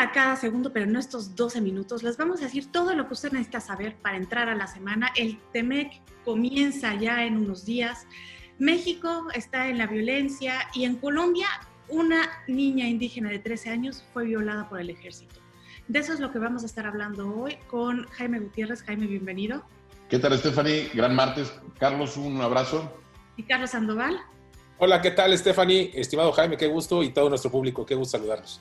a cada segundo, pero en estos 12 minutos les vamos a decir todo lo que usted necesita saber para entrar a la semana. El TEMEC comienza ya en unos días. México está en la violencia y en Colombia una niña indígena de 13 años fue violada por el ejército. De eso es lo que vamos a estar hablando hoy con Jaime Gutiérrez. Jaime, bienvenido. ¿Qué tal, Stephanie? Gran martes. Carlos, un abrazo. Y Carlos Sandoval. Hola, ¿qué tal, Stephanie? Estimado Jaime, qué gusto, y todo nuestro público, qué gusto saludarlos.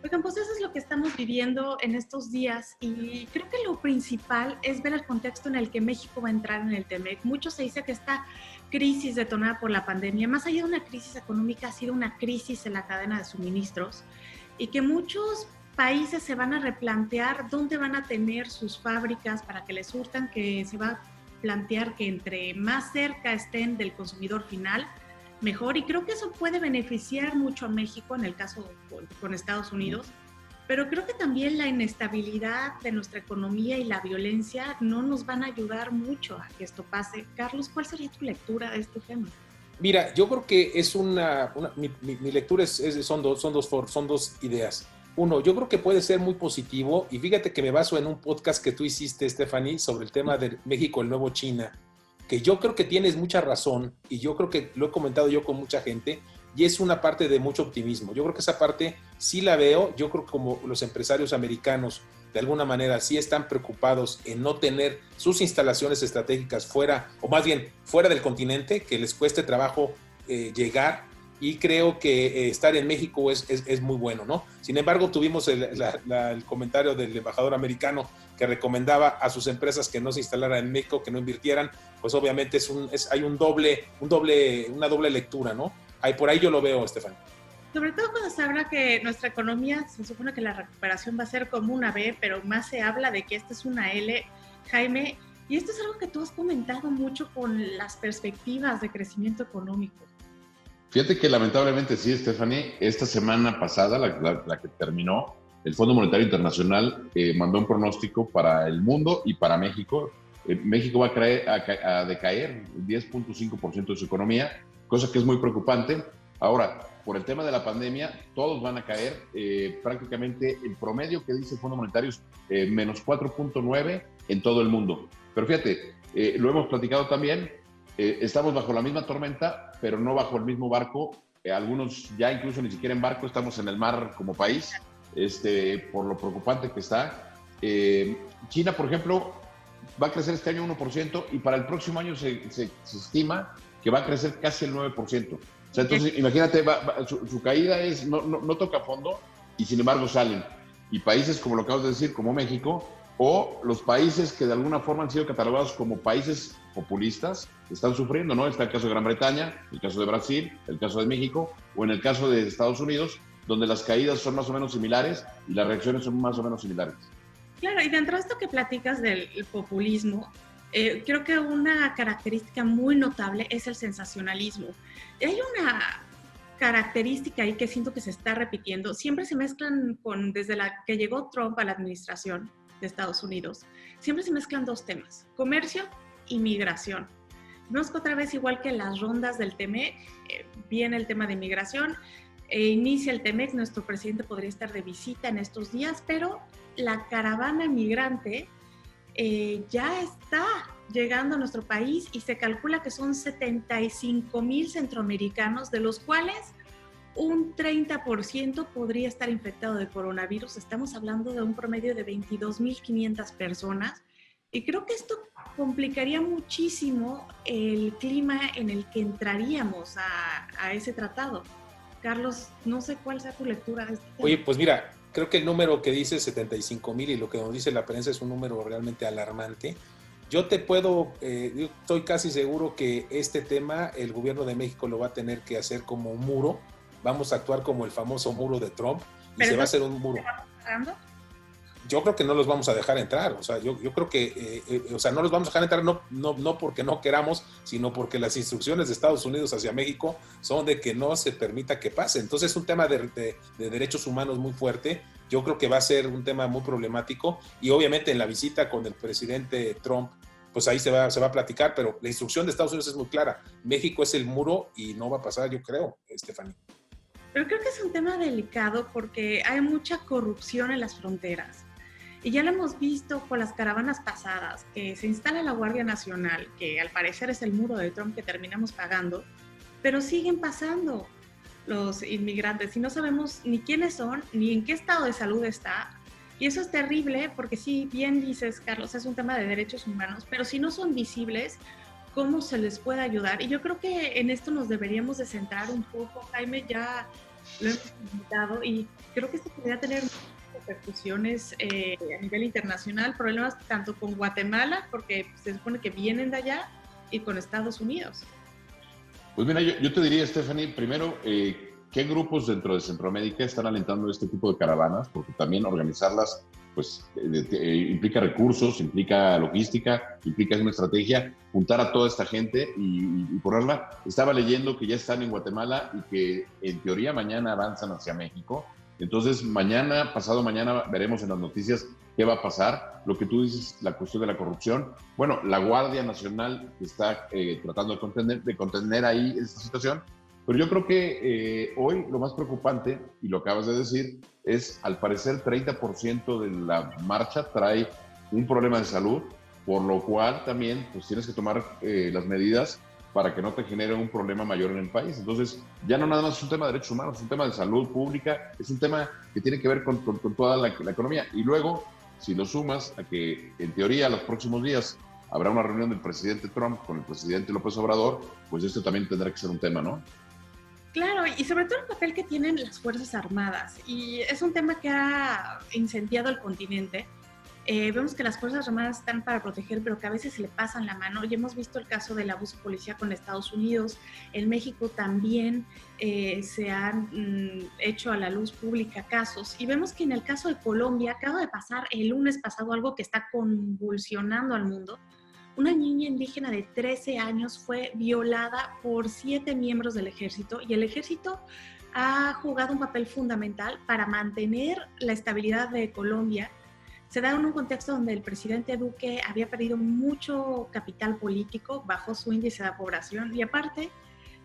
Oigan, pues eso es lo que estamos viviendo en estos días y creo que lo principal es ver el contexto en el que México va a entrar en el TEMEC. Mucho se dice que esta crisis detonada por la pandemia, más allá de una crisis económica, ha sido una crisis en la cadena de suministros y que muchos países se van a replantear dónde van a tener sus fábricas para que les surtan, que se va a plantear que entre más cerca estén del consumidor final, mejor, y creo que eso puede beneficiar mucho a México en el caso con Estados Unidos, pero creo que también la inestabilidad de nuestra economía y la violencia no nos van a ayudar mucho a que esto pase. Carlos, ¿cuál sería tu lectura de este tema? Mira, yo creo que es mi lectura son dos ideas. Uno, yo creo que puede ser muy positivo, y fíjate que me baso en un podcast que tú hiciste, Stephanie, sobre el tema de México, el nuevo China, que yo creo que tienes mucha razón, y yo creo que lo he comentado yo con mucha gente, y es una parte de mucho optimismo. Yo creo que esa parte sí la veo. Yo creo que como los empresarios americanos de alguna manera sí están preocupados en no tener sus instalaciones estratégicas fuera, o más bien fuera del continente, que les cueste trabajo llegar, y creo que estar en México es muy bueno, ¿no? Sin embargo, tuvimos el comentario del embajador americano que recomendaba a sus empresas que no se instalaran en México, que no invirtieran. Pues obviamente hay una doble lectura, ¿no? Por ahí yo lo veo, Estefan. Sobre todo cuando se habla que nuestra economía, se supone que la recuperación va a ser como una B, pero más se habla de que esta es una L, Jaime, y esto es algo que tú has comentado mucho con las perspectivas de crecimiento económico. Fíjate que lamentablemente sí, Stephanie, esta semana pasada, la que terminó, el Fondo Monetario Internacional mandó un pronóstico para el mundo y para México. México va a decaer 10.5% de su economía, cosa que es muy preocupante. Ahora, por el tema de la pandemia, todos van a caer. Prácticamente el promedio que dice el Fondo Monetario es menos 4.9 en todo el mundo. Pero fíjate, lo hemos platicado también, estamos bajo la misma tormenta, pero no bajo el mismo barco. Algunos ya incluso ni siquiera en barco, estamos en el mar como país, por lo preocupante que está. China, por ejemplo, va a crecer este año 1% y para el próximo año se estima que va a crecer casi el 9%. O sea, entonces, imagínate, su caída no toca fondo y sin embargo salen. Y países como lo acabas de decir, como México, o los países que de alguna forma han sido catalogados como países populistas, están sufriendo, ¿no? Está el caso de Gran Bretaña, el caso de Brasil, el caso de México, o en el caso de Estados Unidos, donde las caídas son más o menos similares y las reacciones son más o menos similares. Claro, y dentro de esto que platicas del populismo, creo que una característica muy notable es el sensacionalismo. Hay una característica ahí que siento que se está repitiendo. Siempre se mezclan desde la que llegó Trump a la administración de Estados Unidos, siempre se mezclan dos temas: comercio y migración. Vemos que otra vez, igual que en las rondas del TEMEC, viene el tema de migración, inicia el TEMEC, nuestro presidente podría estar de visita en estos días, pero la caravana migrante ya está llegando a nuestro país y se calcula que son 75,000 centroamericanos, de los cuales un 30% podría estar infectado de coronavirus. Estamos hablando de un promedio de 22,500 personas y creo que esto complicaría muchísimo el clima en el que entraríamos a ese tratado. Carlos, no sé cuál sea tu lectura de este tema. Oye, pues mira, creo que el número que dice 75,000 y lo que nos dice la prensa es un número realmente alarmante. Yo estoy casi seguro que este tema el gobierno de México lo va a tener que hacer como un muro. Vamos a actuar como el famoso muro de Trump y se va a hacer un muro. Yo creo que no los vamos a dejar entrar. O sea, yo creo que no los vamos a dejar entrar no porque no queramos, sino porque las instrucciones de Estados Unidos hacia México son de que no se permita que pase. Entonces es un tema de derechos humanos muy fuerte. Yo creo que va a ser un tema muy problemático y obviamente en la visita con el presidente Trump, pues ahí se va a platicar, pero la instrucción de Estados Unidos es muy clara. México es el muro y no va a pasar, yo creo, Stephanie. Pero creo que es un tema delicado porque hay mucha corrupción en las fronteras. Y ya lo hemos visto con las caravanas pasadas, que se instala la Guardia Nacional, que al parecer es el muro de Trump que terminamos pagando, pero siguen pasando los inmigrantes y no sabemos ni quiénes son, ni en qué estado de salud está. Y eso es terrible porque sí, bien dices, Carlos, es un tema de derechos humanos, pero si no son visibles, ¿cómo se les puede ayudar? Y yo creo que en esto nos deberíamos de centrar un poco. Jaime ya lo hemos invitado y creo que esto podría tener repercusiones a nivel internacional, problemas tanto con Guatemala, porque se supone que vienen de allá, y con Estados Unidos. Pues mira, yo te diría, Stephanie, primero, ¿qué grupos dentro de Centroamérica están alentando este tipo de caravanas? Porque también organizarlas pues implica recursos, implica logística, implica una estrategia, juntar a toda esta gente y ponerla. Estaba leyendo que ya están en Guatemala y que en teoría mañana avanzan hacia México. Entonces mañana, pasado mañana, veremos en las noticias qué va a pasar. Lo que tú dices, la cuestión de la corrupción. Bueno, la Guardia Nacional está tratando de contener ahí esta situación. Pero yo creo que hoy lo más preocupante, y lo acabas de decir, es al parecer 30% de la marcha trae un problema de salud, por lo cual también pues, tienes que tomar las medidas para que no te genere un problema mayor en el país. Entonces, ya no nada más es un tema de derechos humanos, es un tema de salud pública, es un tema que tiene que ver con toda la economía. Y luego, si lo sumas a que en teoría los próximos días habrá una reunión del presidente Trump con el presidente López Obrador, pues esto también tendrá que ser un tema, ¿no? Claro, y sobre todo el papel que tienen las Fuerzas Armadas. Y es un tema que ha incendiado el continente. Vemos que las Fuerzas Armadas están para proteger, pero que a veces se le pasan la mano. Ya hemos visto el caso del abuso policial con Estados Unidos. En México también se han hecho a la luz pública casos. Y vemos que en el caso de Colombia, acaba de pasar el lunes pasado algo que está convulsionando al mundo. Una niña indígena de 13 años fue violada por 7 miembros del ejército y el ejército ha jugado un papel fundamental para mantener la estabilidad de Colombia. Se da en un contexto donde el presidente Duque había perdido mucho capital político, bajó su índice de población y aparte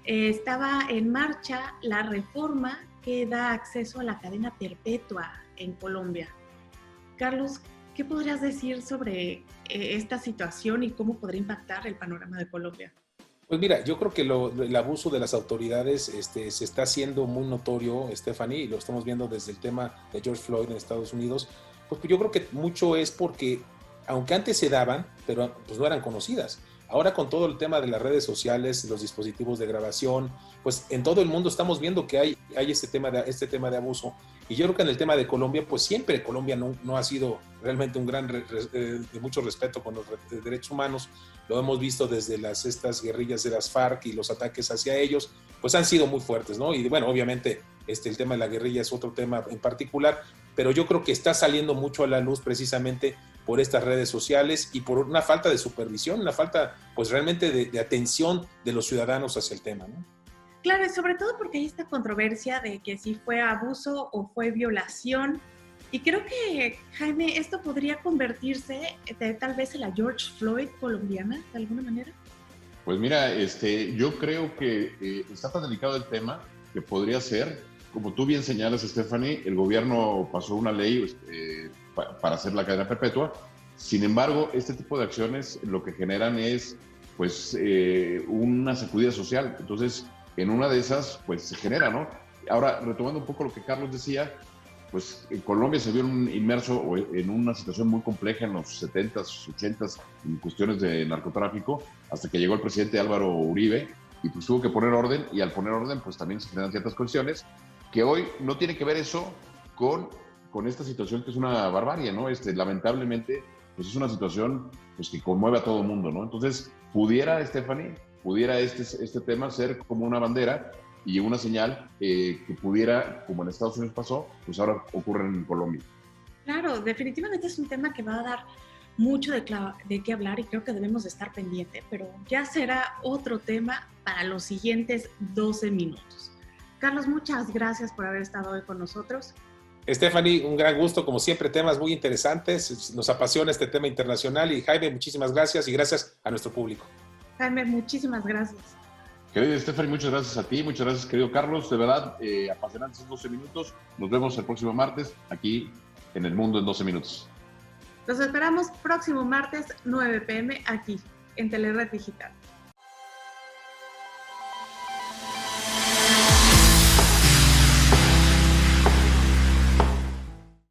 estaba en marcha la reforma que da acceso a la cadena perpetua en Colombia. Carlos, ¿qué podrías decir sobre esta situación y cómo podría impactar el panorama de Colombia? Pues mira, yo creo que el abuso de las autoridades se está haciendo muy notorio, Stephanie, y lo estamos viendo desde el tema de George Floyd en Estados Unidos. Pues yo creo que mucho es porque, aunque antes se daban, pero pues no eran conocidas. Ahora con todo el tema de las redes sociales, los dispositivos de grabación, pues en todo el mundo estamos viendo que hay este tema de abuso. Y yo creo que en el tema de Colombia, pues siempre Colombia no ha sido realmente un gran de mucho respeto con los derechos humanos. Lo hemos visto desde estas guerrillas de las FARC y los ataques hacia ellos, pues han sido muy fuertes, ¿no? Y bueno, obviamente el tema de la guerrilla es otro tema en particular, pero yo creo que está saliendo mucho a la luz precisamente por estas redes sociales y por una falta de supervisión, una falta pues realmente de atención de los ciudadanos hacia el tema, ¿no? Claro, y sobre todo porque hay esta controversia de que si fue abuso o fue violación. Y creo que, Jaime, esto podría convertirse tal vez en la George Floyd colombiana, de alguna manera. Pues mira, yo creo que está tan delicado el tema que podría ser, como tú bien señalas, Stephanie, el gobierno pasó una ley para hacer la cadena perpetua. Sin embargo, este tipo de acciones lo que generan es pues una sacudida social. Entonces, en una de esas, pues se genera, ¿no? Ahora, retomando un poco lo que Carlos decía, pues en Colombia se vio inmerso en una situación muy compleja en los 70s, 80s, en cuestiones de narcotráfico, hasta que llegó el presidente Álvaro Uribe y pues tuvo que poner orden, y al poner orden, pues también se generan ciertas cuestiones que hoy no tiene que ver eso con esta situación que es una barbarie, ¿no? Lamentablemente, pues es una situación pues, que conmueve a todo el mundo, ¿no? Entonces, Stephanie, pudiera este tema ser como una bandera y una señal que pudiera, como en Estados Unidos pasó, pues ahora ocurre en Colombia. Claro, definitivamente es un tema que va a dar mucho de qué hablar y creo que debemos de estar pendientes, pero ya será otro tema para los siguientes 12 minutos. Carlos, muchas gracias por haber estado hoy con nosotros. Stephanie, un gran gusto, como siempre, temas muy interesantes, nos apasiona este tema internacional y Jaime, muchísimas gracias y gracias a nuestro público. Jaime, muchísimas gracias. Querida Stephanie, muchas gracias a ti, muchas gracias, querido Carlos. De verdad, apasionantes 12 minutos. Nos vemos el próximo martes aquí en El Mundo en 12 Minutos. Los esperamos próximo martes, 9 p.m. aquí, en Telered Digital.